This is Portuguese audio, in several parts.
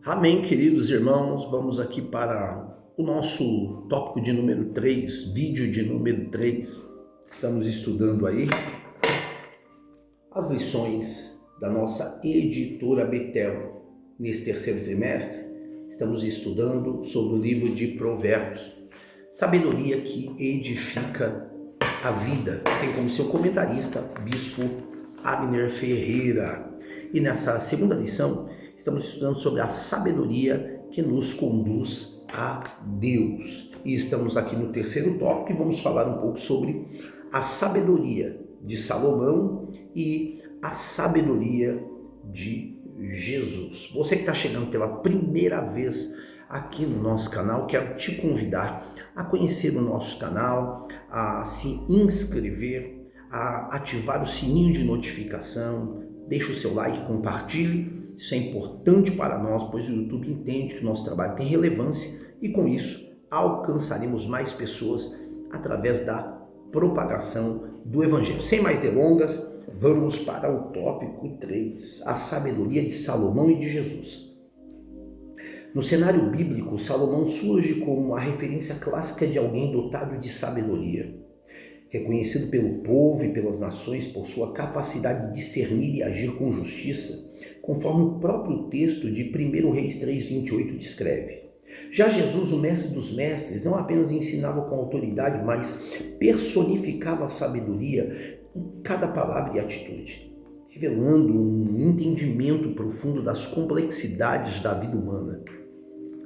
Amém, queridos irmãos. Vamos aqui para o nosso tópico de número 3, vídeo de número 3. Estamos estudando aí as lições da nossa editora Betel. Nesse terceiro trimestre, estamos estudando sobre o livro de Provérbios. Sabedoria que edifica a vida. Tem como seu comentarista, Bispo Abner Ferreira. E nessa segunda lição, estamos estudando sobre a sabedoria que nos conduz a Deus. E estamos aqui no terceiro tópico e vamos falar um pouco sobre a sabedoria de Salomão e a sabedoria de Jesus. Você que está chegando pela primeira vez aqui no nosso canal, quero te convidar a conhecer o nosso canal, a se inscrever, a ativar o sininho de notificação, deixe o seu like, compartilhe. Isso é importante para nós, pois o YouTube entende que o nosso trabalho tem relevância e com isso alcançaremos mais pessoas através da propagação do Evangelho. Sem mais delongas, vamos para o tópico 3, a sabedoria de Salomão e de Jesus. No cenário bíblico, Salomão surge como a referência clássica de alguém dotado de sabedoria. Reconhecido pelo povo e pelas nações por sua capacidade de discernir e agir com justiça, conforme o próprio texto de 1 Reis 3,28 descreve. Já Jesus, o mestre dos mestres, não apenas ensinava com autoridade, mas personificava a sabedoria em cada palavra e atitude, revelando um entendimento profundo das complexidades da vida humana.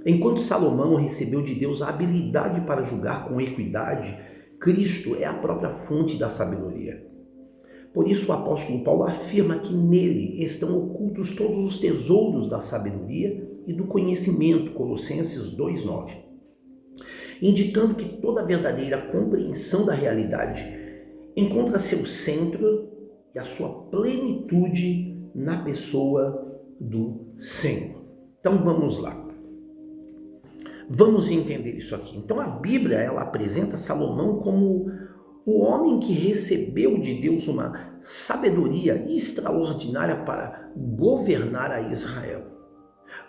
Enquanto Salomão recebeu de Deus a habilidade para julgar com equidade, Cristo é a própria fonte da sabedoria. Por isso o apóstolo Paulo afirma que nele estão ocultos todos os tesouros da sabedoria e do conhecimento, Colossenses 2,9, indicando que toda verdadeira compreensão da realidade encontra seu centro e a sua plenitude na pessoa do Senhor. Então vamos lá. Vamos entender isso aqui. Então a Bíblia, ela apresenta Salomão como o homem que recebeu de Deus uma sabedoria extraordinária para governar a Israel.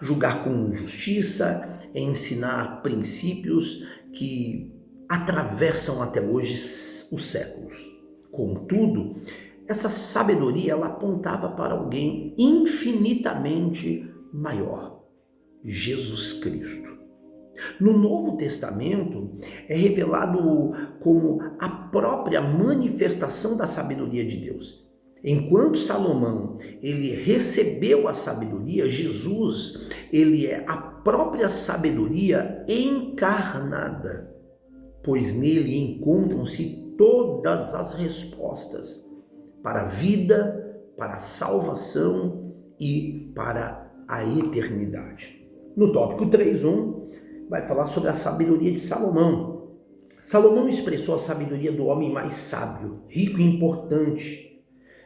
Julgar com justiça, ensinar princípios que atravessam até hoje os séculos. Contudo, essa sabedoria ela apontava para alguém infinitamente maior, Jesus Cristo. No Novo Testamento é revelado como a própria manifestação da sabedoria de Deus. Enquanto Salomão ele recebeu a sabedoria, Jesus ele é a própria sabedoria encarnada, pois nele encontram-se todas as respostas para a vida, para a salvação e para a eternidade. No tópico 3.1, vai falar sobre a sabedoria de Salomão. Salomão expressou a sabedoria do homem mais sábio, rico e importante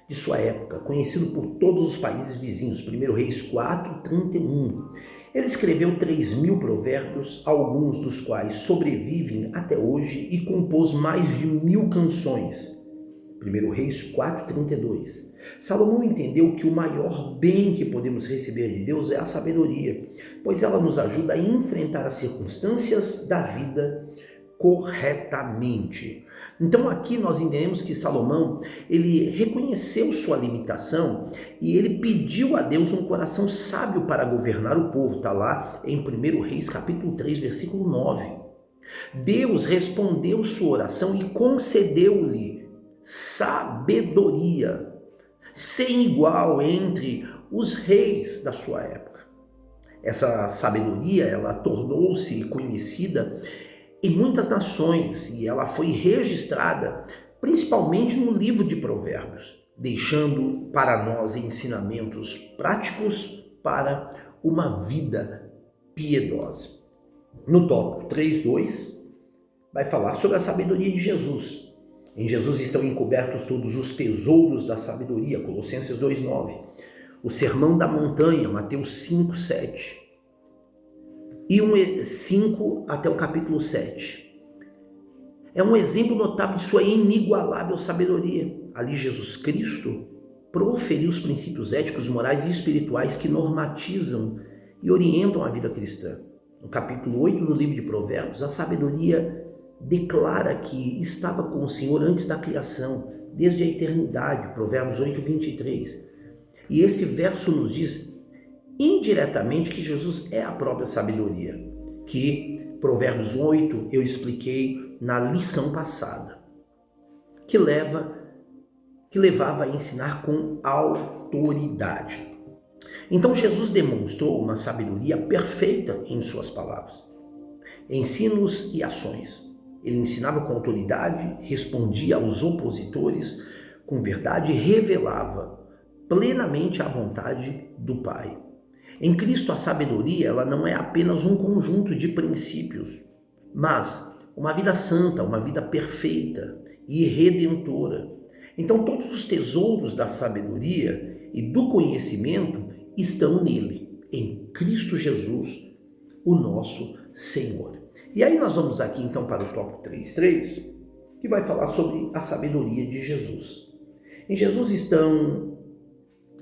de sua época, conhecido por todos os países vizinhos, 1 Reis 4:31. Ele escreveu 3.000 provérbios, alguns dos quais sobrevivem até hoje, e compôs mais de 1.000 canções, 1 Reis 4:32. Salomão entendeu que o maior bem que podemos receber de Deus é a sabedoria, pois ela nos ajuda a enfrentar as circunstâncias da vida corretamente. Então aqui nós entendemos que Salomão, ele reconheceu sua limitação e ele pediu a Deus um coração sábio para governar o povo. Está lá em 1 Reis capítulo 3, versículo 9. Deus respondeu sua oração e concedeu-lhe sabedoria sem igual entre os reis da sua época. Essa sabedoria, ela tornou-se conhecida em muitas nações e ela foi registrada principalmente no livro de Provérbios, deixando para nós ensinamentos práticos para uma vida piedosa. No tópico 3.2, vai falar sobre a sabedoria de Jesus. Em Jesus estão encobertos todos os tesouros da sabedoria, Colossenses 2,9. O Sermão da Montanha, Mateus 5:7. E 5 até o capítulo 7. É um exemplo notável de sua inigualável sabedoria. Ali Jesus Cristo proferiu os princípios éticos, morais e espirituais que normatizam e orientam a vida cristã. No capítulo 8 do livro de Provérbios, a sabedoria declara que estava com o Senhor antes da criação, desde a eternidade, Provérbios 8, 23. E esse verso nos diz indiretamente que Jesus é a própria sabedoria, que Provérbios 8 eu expliquei na lição passada, que levava a ensinar com autoridade. Então Jesus demonstrou uma sabedoria perfeita em suas palavras, ensinos e ações. Ele ensinava com autoridade, respondia aos opositores com verdade e revelava plenamente a vontade do Pai. Em Cristo, a sabedoria ela não é apenas um conjunto de princípios, mas uma vida santa, uma vida perfeita e redentora. Então, todos os tesouros da sabedoria e do conhecimento estão nele, em Cristo Jesus, o nosso Senhor. E aí nós vamos aqui então para o tópico 3.3, que vai falar sobre a sabedoria de Jesus. Em Jesus estão...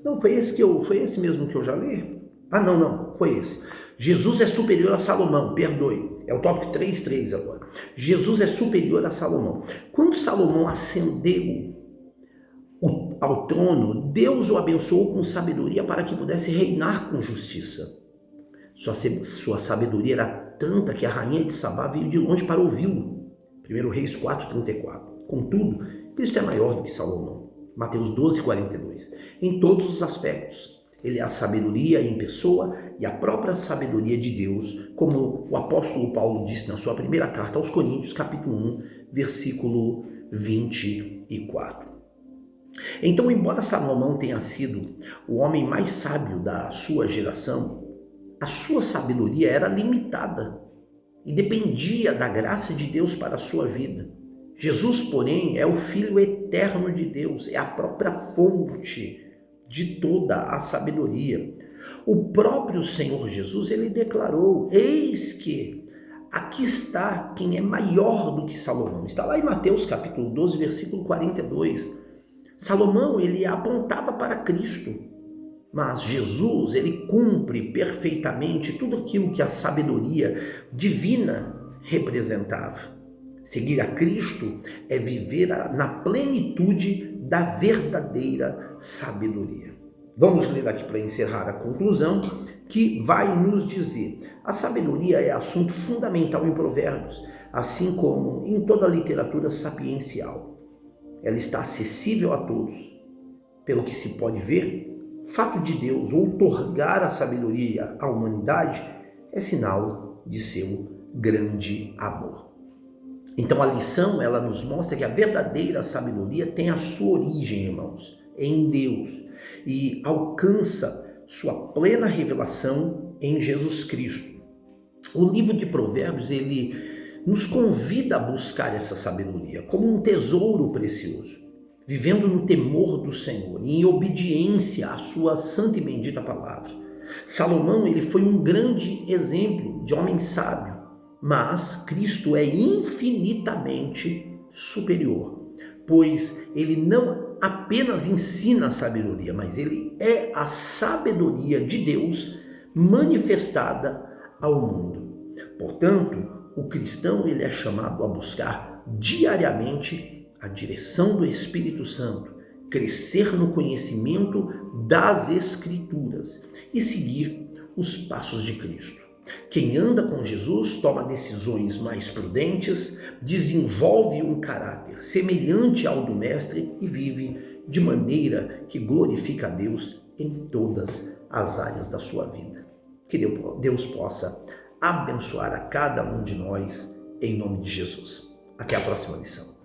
Não, foi esse mesmo que eu já li? Não, foi esse. Jesus é superior a Salomão, perdoe. É o tópico 3.3 agora. Jesus é superior a Salomão. Quando Salomão ascendeu ao trono, Deus o abençoou com sabedoria para que pudesse reinar com justiça. Sua sabedoria era tanta que a rainha de Sabá veio de longe para ouvi-lo. 1 Reis 4:34. Contudo, Cristo é maior do que Salomão. Mateus 12:42. Em todos os aspectos. Ele é a sabedoria em pessoa e a própria sabedoria de Deus, como o apóstolo Paulo disse na sua primeira carta aos Coríntios, capítulo 1, versículo 24. Então, embora Salomão tenha sido o homem mais sábio da sua geração, a sua sabedoria era limitada e dependia da graça de Deus para a sua vida. Jesus, porém, é o Filho eterno de Deus, é a própria fonte de toda a sabedoria. O próprio Senhor Jesus, ele declarou: eis que aqui está quem é maior do que Salomão. Está lá em Mateus capítulo 12, versículo 42. Salomão, ele apontava para Cristo, mas Jesus, ele cumpre perfeitamente tudo aquilo que a sabedoria divina representava. Seguir a Cristo é viver na plenitude da verdadeira sabedoria. Vamos ler aqui para encerrar a conclusão, que vai nos dizer: a sabedoria é assunto fundamental em Provérbios, assim como em toda a literatura sapiencial. Ela está acessível a todos. Pelo que se pode ver, o fato de Deus outorgar a sabedoria à humanidade é sinal de seu grande amor. Então a lição, ela nos mostra que a verdadeira sabedoria tem a sua origem, irmãos, em Deus, e alcança sua plena revelação em Jesus Cristo. O livro de Provérbios, ele nos convida a buscar essa sabedoria como um tesouro precioso, vivendo no temor do Senhor e em obediência à sua santa e bendita palavra. Salomão, ele foi um grande exemplo de homem sábio, mas Cristo é infinitamente superior, pois ele não apenas ensina a sabedoria, mas ele é a sabedoria de Deus manifestada ao mundo. Portanto, o cristão, ele é chamado a buscar diariamente a direção do Espírito Santo, crescer no conhecimento das Escrituras e seguir os passos de Cristo. Quem anda com Jesus toma decisões mais prudentes, desenvolve um caráter semelhante ao do Mestre e vive de maneira que glorifica a Deus em todas as áreas da sua vida. Que Deus possa abençoar a cada um de nós, em nome de Jesus. Até a próxima lição.